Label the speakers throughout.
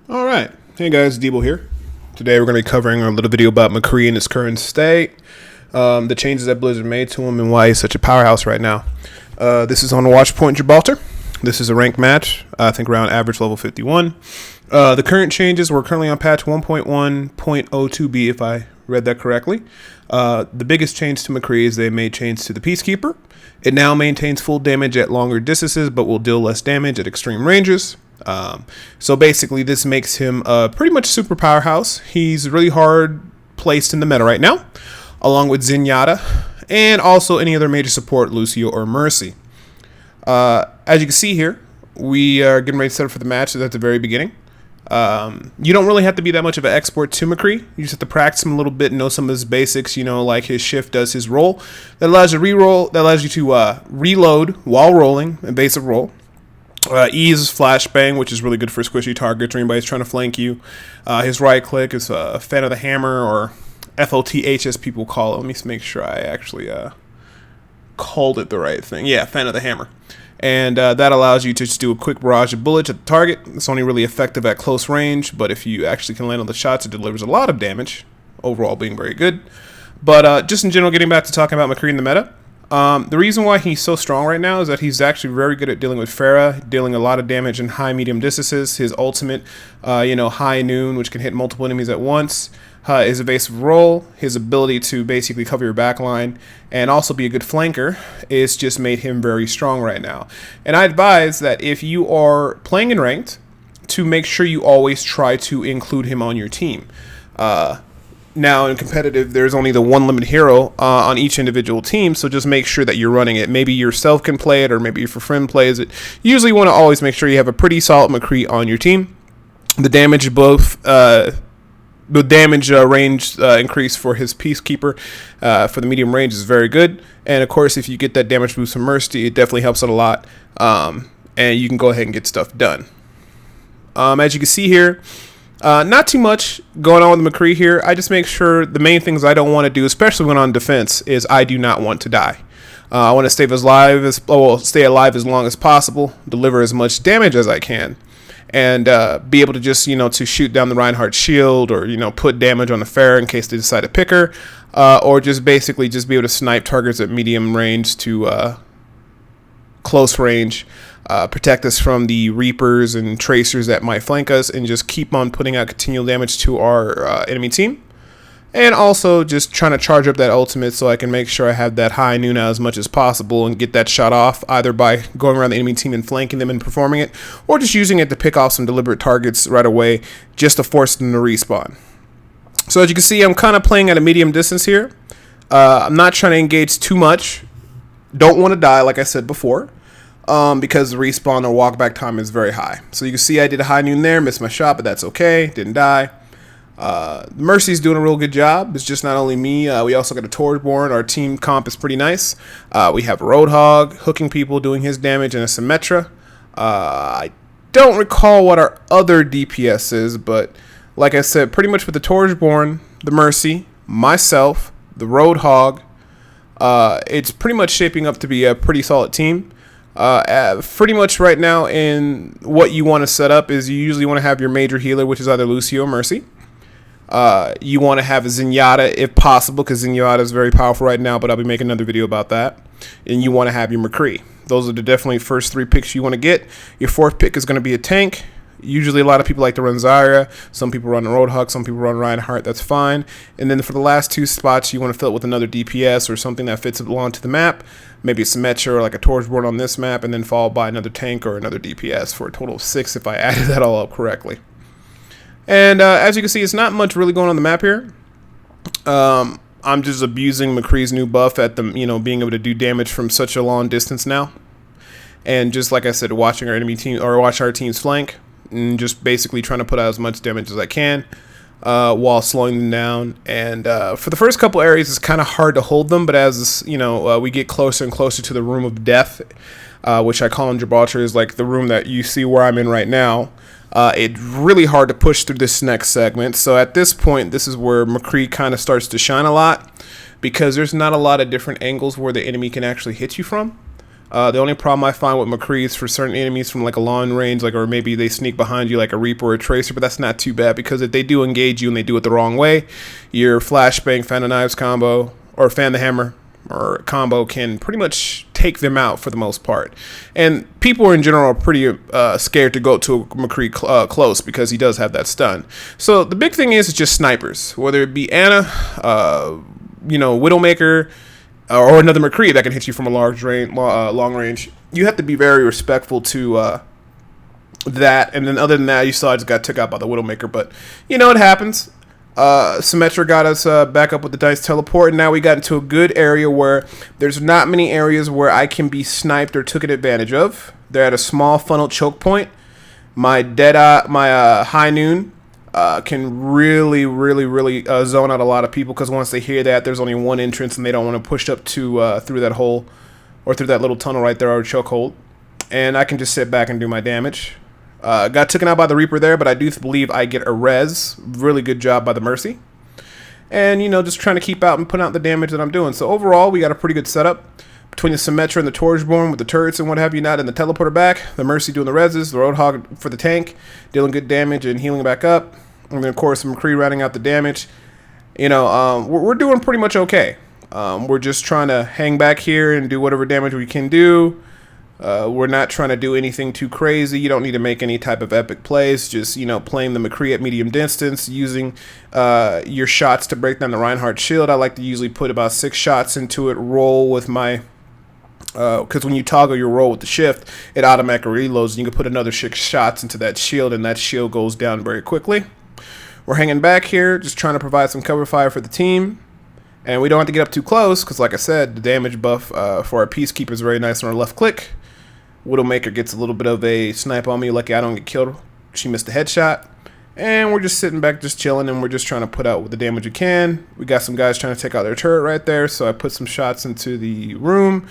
Speaker 1: All right. Hey guys, Debo here. Today we're going to be covering a little video about McCree in his current state, the changes that Blizzard made to him, and why he's such a powerhouse right now. This is on Watch Point Gibraltar. This is a ranked match, I think around average level 51. The current changes, we're currently on patch 1.1.0.2B, if I read that correctly. The biggest change to McCree is they made change to the Peacekeeper. It now maintains full damage at longer distances, but will deal less damage at extreme ranges. So basically this makes him pretty much super powerhouse. He's really hard placed in the meta right now, along with Zenyatta and also any other major support, Lucio or Mercy. As you can see here, we are getting ready to set up for the match at the very beginning. You don't really have to be that much of an expert to McCree. You just have to practice him a little bit and know some of his basics, you know, like his shift does his roll. That allows you to re-roll, that allows you to reload while rolling, a basic roll. E is flashbang, which is really good for squishy targets or anybody who's trying to flank you. His right click is a fan of the hammer, or FOTH as people call it. Let me make sure I actually called it the right thing. Yeah, fan of the hammer. And that allows you to just do a quick barrage of bullets at the target. It's only really effective at close range, but if you actually can land on the shots, it delivers a lot of damage, overall being very good. But just in general, getting back to talking about McCree in the meta, the reason why he's so strong right now is that he's actually very good at dealing with Pharah, dealing a lot of damage in high, medium distances. His ultimate, high noon, which can hit multiple enemies at once, is evasive roll. His ability to basically cover your backline and also be a good flanker is just made him very strong right now. And I advise that if you are playing in ranked, to make sure you always try to include him on your team. Now, in competitive, there's only the one limited hero on each individual team, so just make sure that you're running it. Maybe yourself can play it, or maybe if a friend plays it. You usually want to always make sure you have a pretty solid McCree on your team. The damage range increase for his Peacekeeper for the medium range is very good. And, of course, if you get that damage boost from Mercy, it definitely helps out a lot, and you can go ahead and get stuff done. As you can see here, not too much going on with McCree here. I just make sure the main things I don't want to do, especially when on defense, is I do not want to die. I want to stay alive as long as possible, deliver as much damage as I can, and be able to just, to shoot down the Reinhardt shield, or, put damage on the Pharah in case they decide to pick her, or just basically just be able to snipe targets at medium range to close range. Protect us from the Reapers and Tracers that might flank us, and just keep on putting out continual damage to our enemy team. And also just trying to charge up that ultimate so I can make sure I have that high noon as much as possible and get that shot off, either by going around the enemy team and flanking them and performing it, or just using it to pick off some deliberate targets right away just to force them to respawn. So as you can see, I'm kind of playing at a medium distance here. I'm not trying to engage too much. Don't want to die, like I said before. Because the respawn or walk back time is very high. So you can see I did a high noon there, missed my shot, but that's okay, didn't die. Mercy's doing a real good job. It's just not only me, we also got a Torchborn. Our team comp is pretty nice. We have Roadhog hooking people, doing his damage, and a Symmetra. I don't recall what our other DPS is, but like I said, pretty much with the Torchborn, the Mercy, myself, the Roadhog, it's pretty much shaping up to be a pretty solid team. Pretty much right now, in what you want to set up is you usually want to have your major healer, which is either Lucio or Mercy. You want to have a Zenyatta if possible, because Zenyatta is very powerful right now, but I'll be making another video about that. And you want to have your McCree. Those are the definitely first three picks you want to get. Your fourth pick is going to be a tank. Usually a lot of people like to run Zarya. Some people run Roadhog. Some people run Reinhardt. That's fine. And then for the last two spots, you want to fill it with another DPS or something that fits along to the map. Maybe a Symmetra or like a Torchborn on this map, and then followed by another tank or another DPS for a total of 6 if I added that all up correctly. And as you can see, it's not much really going on the map here. I'm just abusing McCree's new buff at the, being able to do damage from such a long distance now. And just like I said, watching our enemy team, or watch our team's flank, and just basically trying to put out as much damage as I can while slowing them down. And for the first couple areas, it's kind of hard to hold them, but as we get closer and closer to the room of death, which I call in Gibraltar is like the room that you see where I'm in right now, it's really hard to push through this next segment. So at this point, this is where McCree kind of starts to shine a lot, because there's not a lot of different angles where the enemy can actually hit you from. The only problem I find with McCree is for certain enemies from like a long range, like, or maybe they sneak behind you like a Reaper or a Tracer, but that's not too bad because if they do engage you and they do it the wrong way, your flashbang, fan of knives combo, or fan the hammer or combo can pretty much take them out for the most part. And people in general are pretty scared to go to a McCree close because he does have that stun. So the big thing is just snipers, whether it be Ana, Widowmaker, or another McCree that can hit you from a long range. You have to be very respectful to that. And then other than that, you saw I just got took out by the Widowmaker. But, it happens. Symmetra got us back up with the Dice Teleport, and now we got into a good area where there's not many areas where I can be sniped or taken advantage of. They're at a small funnel choke point. My High Noon can really zone out a lot of people because once they hear that, there's only one entrance and they don't want to push up to through that hole or through that little tunnel right there or chokehold. And I can just sit back and do my damage. Got taken out by the Reaper there, but I do believe I get a res. Really good job by the Mercy. And, just trying to keep out and put out the damage that I'm doing. So overall, we got a pretty good setup between the Symmetra and the Torchborn with the turrets and what have you not, and the Teleporter back. The Mercy doing the reses, the Roadhog for the tank, dealing good damage and healing back up. And then, of course, McCree rounding out the damage. We're doing pretty much okay. We're just trying to hang back here and do whatever damage we can do. We're not trying to do anything too crazy. You don't need to make any type of epic plays. Just, playing the McCree at medium distance, using your shots to break down the Reinhardt shield. I like to usually put about 6 shots into it, roll with my... because when you toggle your roll with the shift, it automatically reloads, and you can put another 6 shots into that shield, and that shield goes down very quickly. We're hanging back here, just trying to provide some cover fire for the team. And we don't have to get up too close, because like I said, the damage buff for our Peacekeeper is very nice on our left click. Widowmaker gets a little bit of a snipe on me. Lucky I don't get killed. She missed a headshot. And we're just sitting back, just chilling, and we're just trying to put out the damage we can. We got some guys trying to take out their turret right there, so I put some shots into the room.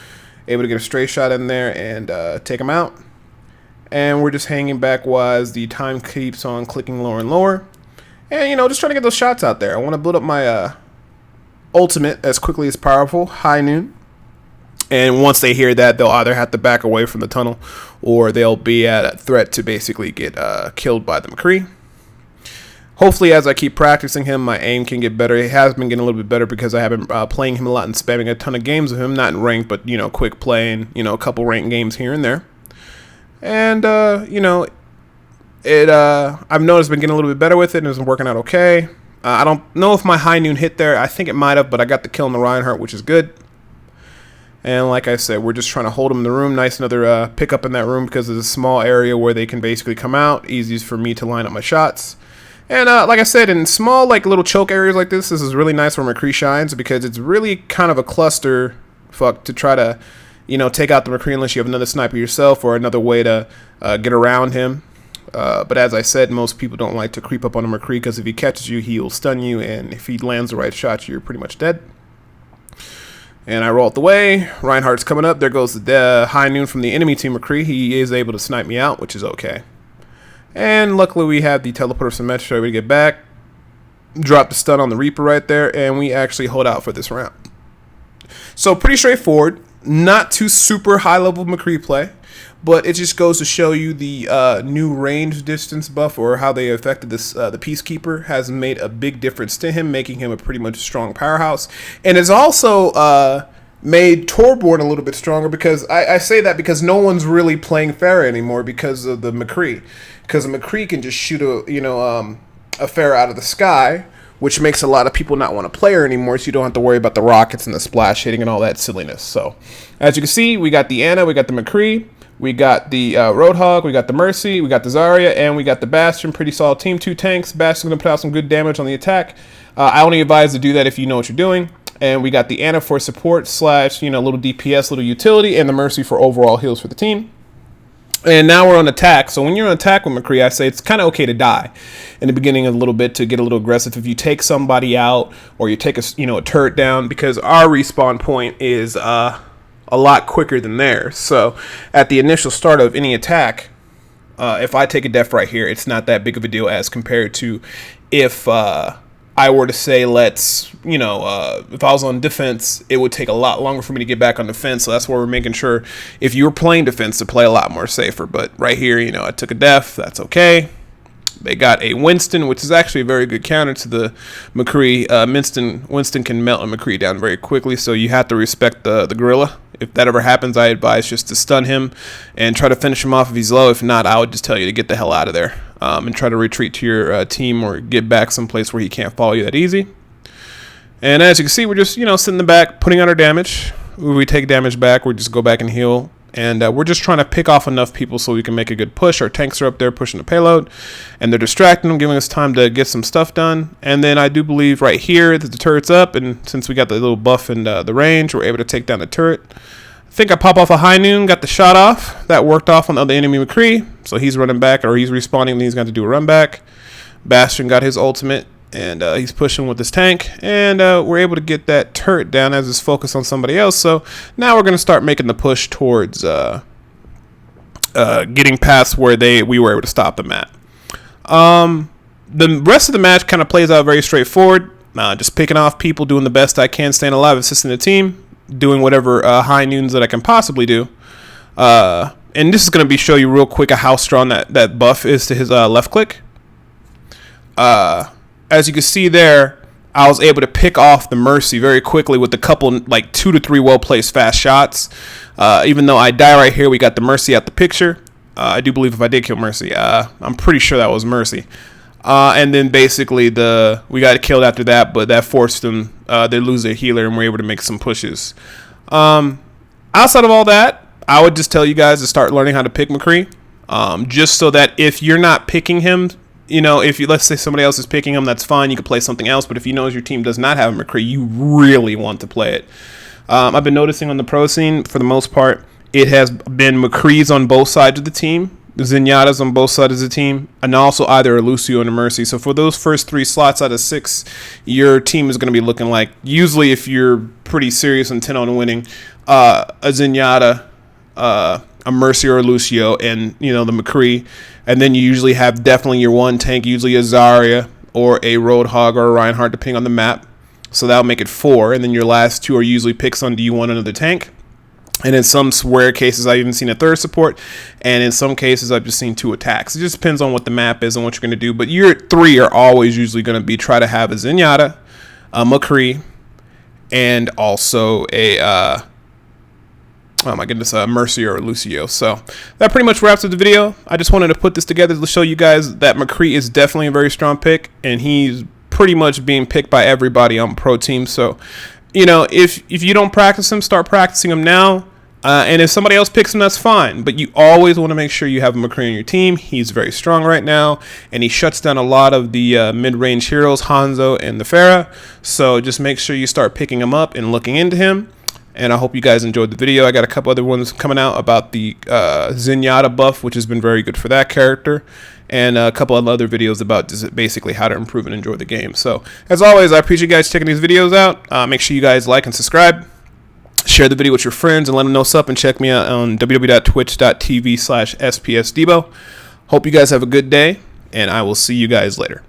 Speaker 1: Able to get a stray shot in there and take them out. And we're just hanging back while the time keeps on clicking lower and lower. And, just trying to get those shots out there. I want to build up my ultimate as quickly as powerful, High Noon. And once they hear that, they'll either have to back away from the tunnel or they'll be at a threat to basically get killed by the McCree. Hopefully, as I keep practicing him, my aim can get better. It has been getting a little bit better because I have been playing him a lot and spamming a ton of games with him. Not in ranked, but, quick playing, a couple ranked games here and there. And, I've noticed I've been getting a little bit better with it and it's been working out okay. I don't know if my High Noon hit there. I think it might have, but I got the kill on the Reinhardt, which is good. And like I said, we're just trying to hold them in the room. Nice another pickup in that room because it's a small area where they can basically come out. Easy for me to line up my shots. And like I said, in small little choke areas like this is really nice where McCree shines because it's really kind of a cluster fuck to try to, take out the McCree unless you have another sniper yourself or another way to get around him. But as I said, most people don't like to creep up on a McCree because if he catches you, he will stun you. And if he lands the right shot, you're pretty much dead. And I roll out the way. Reinhardt's coming up. There goes the High Noon from the enemy team McCree. He is able to snipe me out, which is okay. And luckily we have the teleporter Symmetra able to get back. Drop the stun on the Reaper right there. And we actually hold out for this round. So pretty straightforward. Not too super high level McCree play. But it just goes to show you the new range distance buff or how they affected this. The Peacekeeper has made a big difference to him, making him a pretty much strong powerhouse. And it's also made Torchborn a little bit stronger because I say that because no one's really playing Pharah anymore because of the McCree. Because the McCree can just shoot a Pharah out of the sky, which makes a lot of people not want to play her anymore, so you don't have to worry about the rockets and the splash hitting and all that silliness. So, as you can see, we got the Ana, we got the McCree, we got the Roadhog, we got the Mercy, we got the Zarya, and we got the Bastion. Pretty solid team. 2 tanks. Bastion's going to put out some good damage on the attack. I only advise to do that if you know what you're doing. And we got the Ana for support / little DPS, little utility, and the Mercy for overall heals for the team. And now we're on attack. So when you're on attack with McCree, I say it's kind of okay to die in the beginning a little bit to get a little aggressive. If you take somebody out or you take a turret down, because our respawn point is a lot quicker than theirs. So at the initial start of any attack, if I take a def right here, it's not that big of a deal as compared to if I were to say, let's, if I was on defense, it would take a lot longer for me to get back on defense. So that's why we're making sure if you were playing defense to play a lot more safer. But right here, I took a def. That's okay. They got a Winston, which is actually a very good counter to the McCree. Winston can melt a McCree down very quickly, so you have to respect the gorilla. If that ever happens, I advise just to stun him and try to finish him off if he's low. If not, I would just tell you to get the hell out of there and try to retreat to your team or get back someplace where he can't follow you that easy. And as you can see, we're just, sitting in the back, putting out our damage. When we take damage back, we just go back and heal. And we're just trying to pick off enough people so we can make a good push. Our tanks are up there pushing the payload, and they're distracting them, giving us time to get some stuff done. And then I do believe right here that the turret's up, and since we got the little buff and the range, we're able to take down the turret. I think I pop off a high noon, got the shot off. That worked off on the other enemy McCree, so he's running back, or he's respawning, and he's got to do a run back. Bastion got his ultimate, and he's pushing with his tank, and we're able to get that turret down as it's focused on somebody else. So now we're going to start making the push towards getting past where we were able to stop them at. The rest of the match kind of plays out very straightforward. Just picking off people, doing the best I can, staying alive, assisting the team, doing whatever high noons that I can possibly do. And this is going to show you real quick how strong that buff is to his left click. As you can see there, I was able to pick off the Mercy very quickly with a couple, like 2 to 3 well-placed fast shots. Even though I die right here, we got the Mercy out the picture. I do believe if I did kill Mercy, I'm pretty sure that was Mercy. And then basically we got killed after that, but that forced them, they lose their healer, and we're able to make some pushes. Outside of all that, I would just tell you guys to start learning how to pick McCree. Just so that if you're not picking him, if let's say somebody else is picking him, that's fine. You can play something else. But if you know your team does not have a McCree, you really want to play it. I've been noticing on the pro scene, for the most part, it has been McCrees on both sides of the team, Zenyatta's on both sides of the team, and also either a Lucio and a Mercy. So for those first 3 slots out of 6, your team is going to be looking like, usually if you're pretty serious and 10 on winning, a Zenyatta, a Mercy or a Lucio, and the McCree. And then you usually have definitely your one tank, usually a Zarya or a Roadhog or a Reinhardt, depending on the map. So that'll make it 4. And then your last 2 are usually picks on, do you want another tank? And in some rare cases, I've even seen a 3rd support. And in some cases, I've just seen 2 attacks. It just depends on what the map is and what you're going to do. But your 3 are always usually going to be try to have a Zenyatta, a McCree, and also a Mercy or a Lucio. So that pretty much wraps up the video. I just wanted to put this together to show you guys that McCree is definitely a very strong pick, and he's pretty much being picked by everybody on pro team. So, if you don't practice him, start practicing him now. And if somebody else picks him, that's fine. But you always want to make sure you have a McCree on your team. He's very strong right now, and he shuts down a lot of the mid-range heroes, Hanzo and the Pharah. So just make sure you start picking him up and looking into him. And I hope you guys enjoyed the video. I got a couple other ones coming out about the Zenyatta buff, which has been very good for that character. And a couple of other videos about just basically how to improve and enjoy the game. So, as always, I appreciate you guys checking these videos out. Make sure you guys like and subscribe. Share the video with your friends and let them know what's up. And check me out on www.twitch.tv/spsdebo. Hope you guys have a good day, and I will see you guys later.